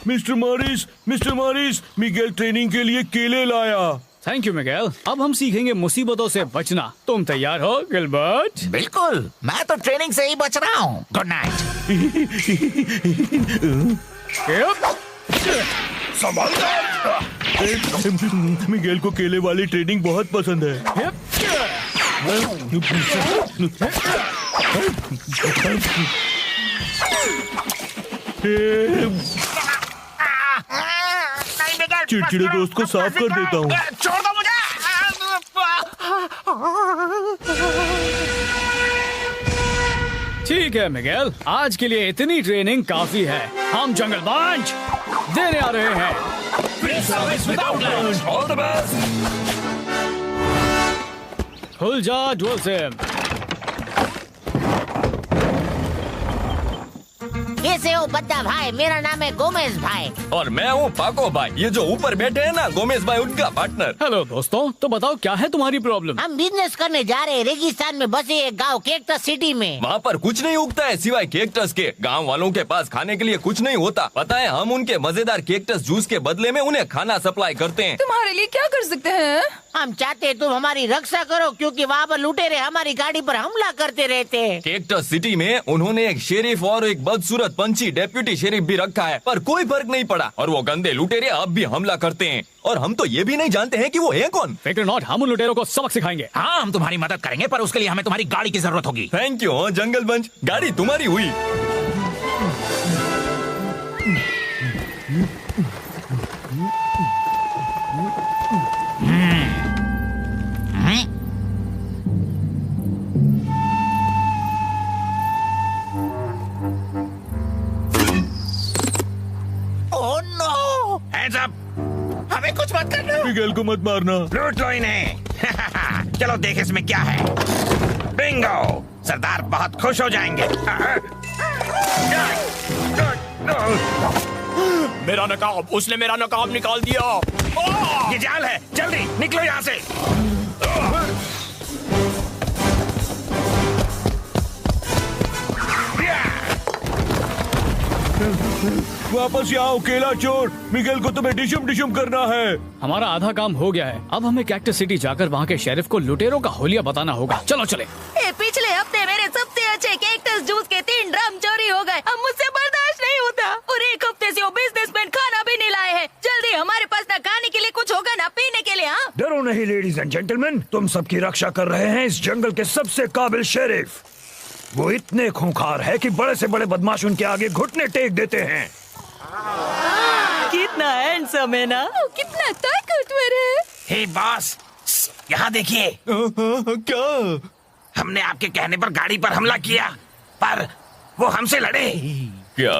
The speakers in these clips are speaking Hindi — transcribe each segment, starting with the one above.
मिस्टर मॉरिस, मिगेल ट्रेनिंग के लिए केले लाया। Thank you Miguel. अब हम सीखेंगे मुसीबतों से बचना। तुम तैयार हो गिलबर्ट? बिल्कुल, मैं तो ट्रेनिंग से ही बच रहा हूँ। Good night. मिगेल को केले वाली ट्रेनिंग बहुत पसंद है। चिड़चिड़े दोस्त को साफ कर देता हूँ। छोड़ दो मुझे। ठीक है मिगेल, आज के लिए इतनी ट्रेनिंग काफी है। हम जंगल बंच देने आ रहे हैं। खुल जा डुअल सिम। कैसे हो बद्दा भाई? मेरा नाम है गोमेज भाई। और मैं हूँ पाको भाई। ये जो ऊपर बैठे हैं ना, गोमेज भाई उनका पार्टनर। हेलो दोस्तों, तो बताओ क्या है तुम्हारी प्रॉब्लम? हम बिजनेस करने जा रहे हैं रेगिस्तान में बसे एक गांव केक्टस सिटी में। वहाँ पर कुछ नहीं उगता है सिवाय केक्टस के। गांव वालों के पास खाने के लिए कुछ नहीं होता। पता है, हम उनके मजेदार केक्टस जूस के बदले में उन्हें खाना सप्लाई करते हैं। तुम्हारे लिए क्या कर सकते हैं? हम चाहते हैं तुम हमारी रक्षा करो, क्योंकि वहाँ पर लुटेरे हमारी गाड़ी पर हमला करते रहते हैं। केक्टस सिटी में उन्होंने एक शेरिफ और एक बदसूरत पंछी डेप्यूटी शेरिफ भी रखा है, पर कोई फर्क नहीं पड़ा और वो गंदे लुटेरे अब भी हमला करते हैं। और हम तो ये भी नहीं जानते हैं कि वो है कौन। फिक्र नॉट, हम उन लुटेरों को सबक सिखाएंगे। हाँ, हम तुम्हारी मदद करेंगे, पर उसके लिए हमें तुम्हारी गाड़ी की जरूरत होगी। थैंक यू जंगल बंच, गाड़ी तुम्हारी हुई। Oh no! Hands up! हमें कुछ मत करना। मिगेल को मत मारना। लूट लो इन्हें। चलो देख इसमें क्या है। बिंगो! सरदार बहुत खुश हो जाएंगे। मेरा नकाब, उसने मेरा नकाब निकाल दिया। ये जाल है, जल्दी निकलो यहाँ से। वापस आओ केला चोर। मिगेल को तुम्हें डिशुम डिशुम करना है। हमारा आधा काम हो गया है। अब हमें कैक्टस सिटी जाकर वहाँ के शेरिफ को लुटेरों का होलिया बताना होगा। चलो चले। पिछले हफ्ते मेरे सबसे अच्छे केक्टस जूस के 3 ड्रम चोरी हो गए। अब मुझसे बर्दाश्त नहीं होता। और एक हफ्ते से वो बिजनेसमैन खाना भी नहीं लाए हैं। जल्दी, हमारे पास ना खाने के लिए कुछ होगा ना पीने के लिए। हाँ, डरो नहीं लेडीज एंड जेंटलमैन, तुम सबकी रक्षा कर रहे हैं इस जंगल के सबसे काबिल शेरिफ। वो इतने खूंखार है कि बड़े से बड़े बदमाश उनके आगे घुटने टेक देते हैं। कितना हैंडसम है ना, कितना ताकतवर है। हे बॉस, यहाँ देखिए। क्या? हमने आपके कहने पर गाड़ी पर हमला किया, पर वो हमसे लड़े। क्या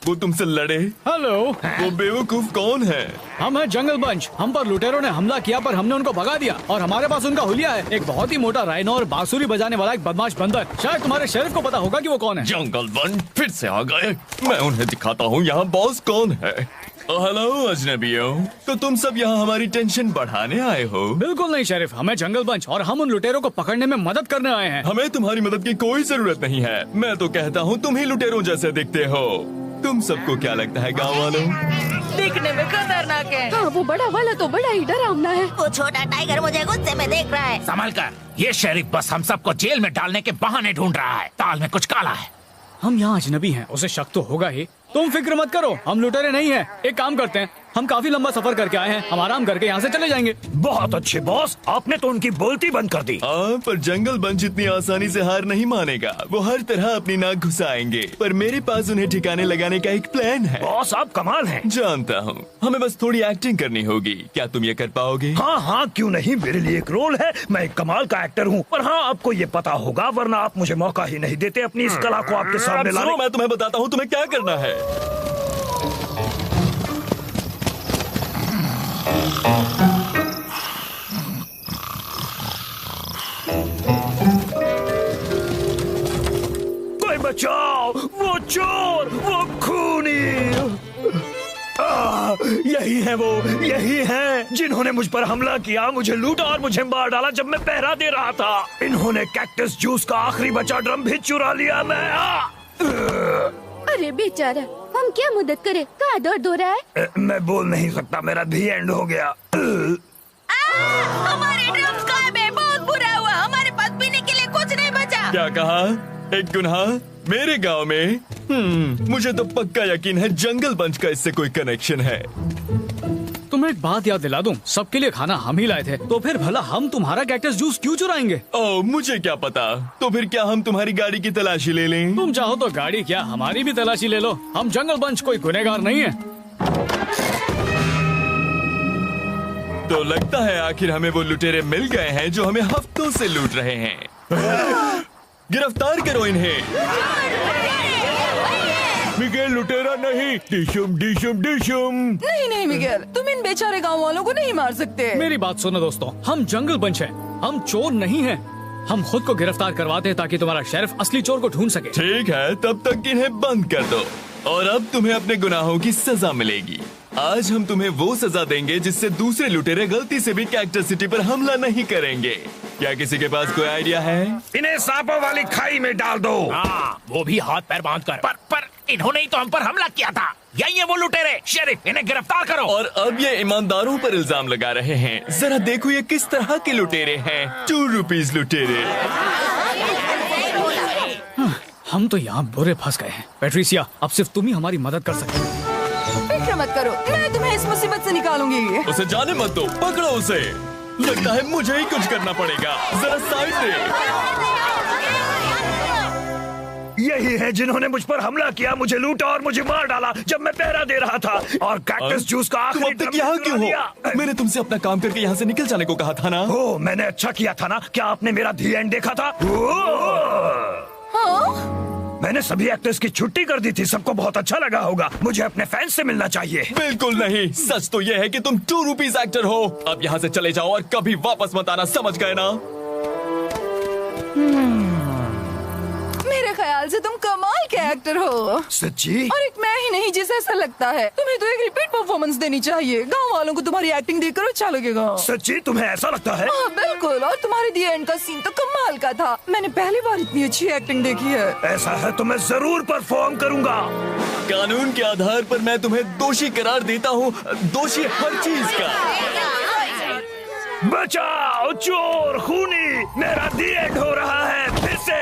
वो तुमसे लड़े? हेलो, वो बेवकूफ कौन है? हम हैं जंगल बंच। हम पर लुटेरों ने हमला किया, पर हमने उनको भगा दिया और हमारे पास उनका हुलिया है। एक बहुत ही मोटा राइनो और बांसुरी बजाने वाला एक बदमाश बंदर। शायद तुम्हारे शेरिफ को पता होगा कि वो कौन है। जंगल बंच फिर से आ गए। मैं उन्हें दिखाता हूँ यहाँ बॉस कौन है। हेलो अजनबियों, तो तुम सब यहाँ हमारी टेंशन बढ़ाने आए हो? बिल्कुल नहीं शेरिफ, हमें जंगल बंच और हम उन लुटेरों को पकड़ने में मदद करने आए हैं। हमें तुम्हारी मदद की कोई जरूरत नहीं है। मैं तो कहता हूँ तुम ही लुटेरों जैसे दिखते हो। तुम सबको क्या लगता है गाँव वालों? दिखने में खतरनाक है। हाँ, वो बड़ा वाला तो बड़ा ही डरावना है। वो छोटा टाइगर मुझे गुस्से में देख रहा है। संभल कर, ये शेरिफ बस हम सबको जेल में डालने के बहाने ढूंढ रहा है। ताल में कुछ काला है। हम यहाँ अजनबी हैं, उसे शक तो होगा ही। तुम फिक्र मत करो, हम लुटेरे नहीं हैं। एक काम करते हैं, हम काफी लंबा सफर करके आए हैं, हम आराम करके यहाँ से चले जाएंगे। बहुत अच्छे बॉस, आपने तो उनकी बोलती बंद कर दी। हाँ, पर जंगल बंच इतनी आसानी से हार नहीं मानेगा। वो हर तरह अपनी नाक घुसाएंगे, पर मेरे पास उन्हें ठिकाने लगाने का एक प्लान है। बॉस आप कमाल हैं। जानता हूँ, हमें बस थोड़ी एक्टिंग करनी होगी। क्या तुम ये कर पाओगे? हाँ हाँ, क्यों नहीं, मेरे लिए एक रोल है। मैं एक कमाल का एक्टर हूँ। पर हाँ, आपको ये पता होगा, वरना आप मुझे मौका ही नहीं देते अपनी इस कला को आपके सामने अब सुनो, लाने। मैं तुम्हें बताता हूँ तुम्हें क्या करना है। कोई बचाओ, वो चोर, वो खूनी। यही है वो, यही हैं जिन्होंने मुझ पर हमला किया, मुझे लूटा और मुझे मार डाला जब मैं पहरा दे रहा था। इन्होंने कैक्टस जूस का आखिरी बचा ड्रम भी चुरा लिया। मैं अरे बेचारा, हम क्या मदद करें? कहाँ दर्द हो रहा है? मैं बोल नहीं सकता, मेरा दी एंड हो गया। हमारे ड्रम्स गायब है, बहुत बुरा हुआ। हमारे पास पीने के लिए कुछ नहीं बचा। क्या कहा? एक गुनाह मेरे गांव में? मुझे तो पक्का यकीन है जंगल पंच का इससे कोई कनेक्शन है। तुम्हें एक बात याद दिला दूं, सबके लिए खाना हम ही लाए थे, तो फिर भला हम तुम्हारा कैक्टस जूस क्यों चुराएंगे? ओह, मुझे क्या पता। तो फिर क्या हम तुम्हारी गाड़ी की तलाशी ले लें? तुम चाहो तो गाड़ी क्या हमारी भी तलाशी ले लो। हम जंगल पंच कोई गुनहगार नहीं है। तो लगता है आखिर हमें वो लुटेरे मिल गए हैं जो हमें हफ्तों से लूट रहे हैं। गिरफ्तार करो इन्हें। मिगेल लुटेरा नहीं, डिशुम डिशुम डिशुम। नहीं नहीं मिगेल, तुम इन बेचारे गांव वालों को नहीं मार सकते। मेरी बात सुनो दोस्तों, हम जंगल पंच हैं, हम चोर नहीं हैं। हम खुद को गिरफ्तार करवाते हैं ताकि तुम्हारा शेरिफ असली चोर को ढूंढ सके। ठीक है, तब तक इन्हें बंद कर दो और अब तुम्हें अपने गुनाहों की सजा मिलेगी। आज हम तुम्हें वो सजा देंगे जिससे दूसरे लुटेरे गलती से भी कैक्टस सिटी पर हमला नहीं करेंगे। क्या किसी के पास कोई आइडिया है? इन्हें सांपों वाली खाई में डाल दो। हाँ, वो भी हाथ पैर बांध कर। पर इन्होंने ही तो हम पर हमला किया था। यही है वो लुटेरे। शेरिफ, इन्हें गिरफ्तार करो। और अब ये ईमानदारों पर इल्जाम लगा रहे हैं। जरा देखो ये किस तरह के लुटेरे हैं। 2 रुपीज लुटेरे। हम तो यहाँ बुरे फंस गए हैं। पैट्रिसिया, अब सिर्फ तुम ही हमारी मदद कर सकते हो। फिक्र मत करो, मैं तुम्हें इस मुसीबत से निकालूंगी। उसे जाने मत दो, पकड़ो उसे। लगता है मुझे ही कुछ करना पड़ेगा। जरा साइड दे। यही है जिन्होंने मुझ पर हमला किया, मुझे लूटा और मुझे मार डाला जब मैं पहरा दे रहा था। और कैक्टस जूस का तुम आखिरी अब तक ड्रम यहाँ चुरा क्यों लिया। हो? मैंने तुमसे अपना काम करके यहाँ से निकल जाने को कहा था ना। ओ, मैंने अच्छा किया था ना। क्या आपने मेरा दी एंड देखा था? मैंने सभी एक्टर्स की छुट्टी कर दी थी। सबको बहुत अच्छा लगा होगा। मुझे अपने फैंस से मिलना चाहिए। बिल्कुल नहीं, सच तो ये है कि तुम 2 रुपीज एक्टर हो। अब यहाँ से चले जाओ और कभी वापस मत आना, समझ गए ना? मेरे ख्याल से तुम कमाल के एक्टर हो। सच्ची? और एक मैं ही नहीं जिसे ऐसा लगता है। तुम्हें तो एक रिपीट परफॉर्मेंस देनी चाहिए। गांव वालों को तुम्हारी एक्टिंग देखकर अच्छा लगेगा। सच्ची? तुम्हें ऐसा लगता है? हाँ बिल्कुल। और तुम्हारे दी एंड का सीन तो कमाल का था। मैंने पहली बार इतनी अच्छी एक्टिंग देखी है। ऐसा है तो मैं जरूर परफॉर्म करूंगा। कानून के आधार पर मैं तुम्हें दोषी करार देता हूँ, दोषी हर चीज का। बचाओ चोर, खूनी, मेरा दी एंड हो रहा है फिर से।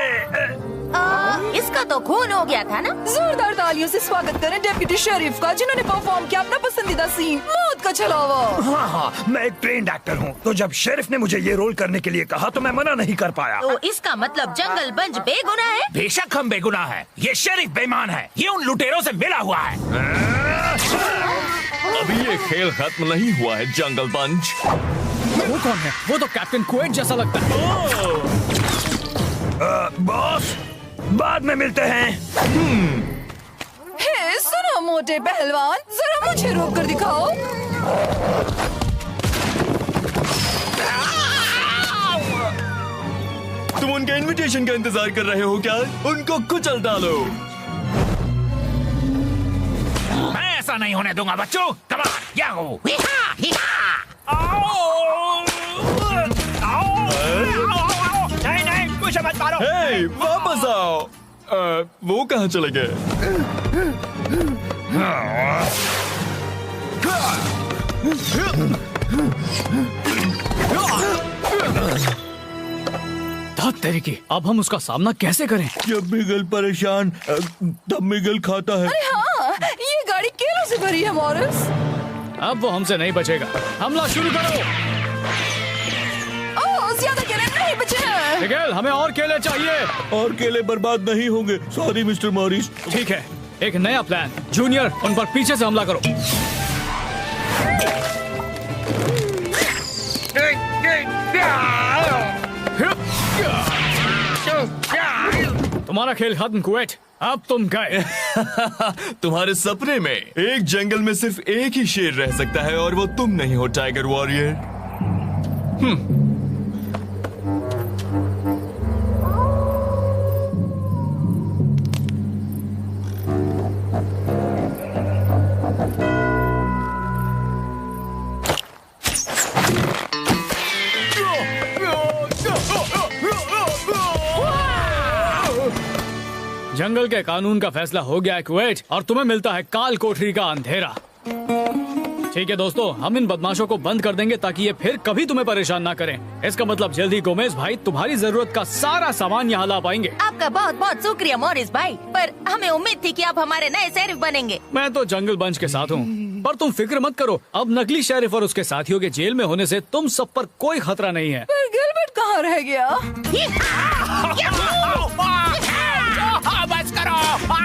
इसका तो खून हो गया था ना। जोरदार तालियों से स्वागत करें डिप्टी शेरिफ का, जिन्होंने परफॉर्म किया अपना पसंदीदा सीन, मौत का छलावा। हाँ, मैं एक ट्रेंड एक्टर हूँ, तो जब शेरिफ ने मुझे ये रोल करने के लिए कहा तो मैं मना नहीं कर पाया। तो इसका मतलब जंगल पंच बेगुनाह है? बेशक हम बेगुनाह है। ये शेरिफ बेईमान है। ये उन लुटेरों से मिला हुआ है। अभी ये खेल खत्म नहीं हुआ है जंगल पंच। वो कौन है? वो तो कैप्टन कुएट जैसा लगता है। बॉस, बाद में मिलते हैं। हे सुनो मोटे पहलवान, जरा मुझे रोक कर दिखाओ। तुम उनके इनविटेशन का इंतजार कर रहे हो क्या? उनको कुचल डालो। मैं ऐसा नहीं होने दूंगा बच्चों। Come on, Yahoo. नहीं नहीं, मुझे मत मारो। हे, वापस आओ। वो कहाँ चले गए? तेरी की, अब हम उसका सामना कैसे करें? जब मिगेल परेशान तब मिगेल खाता है। अरे हाँ, ये गाड़ी केलों से भरी है मॉरिस। अब वो हमसे नहीं बचेगा। हमला शुरू करो। ओह, ज्यादा केले नहीं बचे हैं। मिगेल, हमें और केले चाहिए। और केले बर्बाद नहीं होंगे। Sorry mister Morris. ठीक है, एक नया प्लान। जूनियर, उन पर पीछे से हमला करो। तुम्हारा खेल खत्म कुएट, अब तुम गए। तुम्हारे सपने में एक जंगल में सिर्फ एक ही शेर रह सकता है और वो तुम नहीं हो टाइगर वॉरियर। जंगल के कानून का फैसला हो गया है कुवैत, और तुम्हें मिलता है काल कोठरी का अंधेरा। ठीक है दोस्तों, हम इन बदमाशों को बंद कर देंगे ताकि ये फिर कभी तुम्हें परेशान ना करें। इसका मतलब जल्दी गोमेज भाई तुम्हारी जरूरत का सारा सामान यहाँ ला पाएंगे। आपका बहुत बहुत शुक्रिया मॉरिस भाई, पर हमें उम्मीद थी कि आप हमारे नए शेरिफ बनेंगे। मैं तो जंगल बंच के साथ हूँ, पर तुम फिक्र मत करो, अब नकली शेरिफ और उसके साथियों के जेल में होने से तुम सब पर कोई खतरा नहीं है। पर गिलबर्ट कहाँ रह गया? बस करो।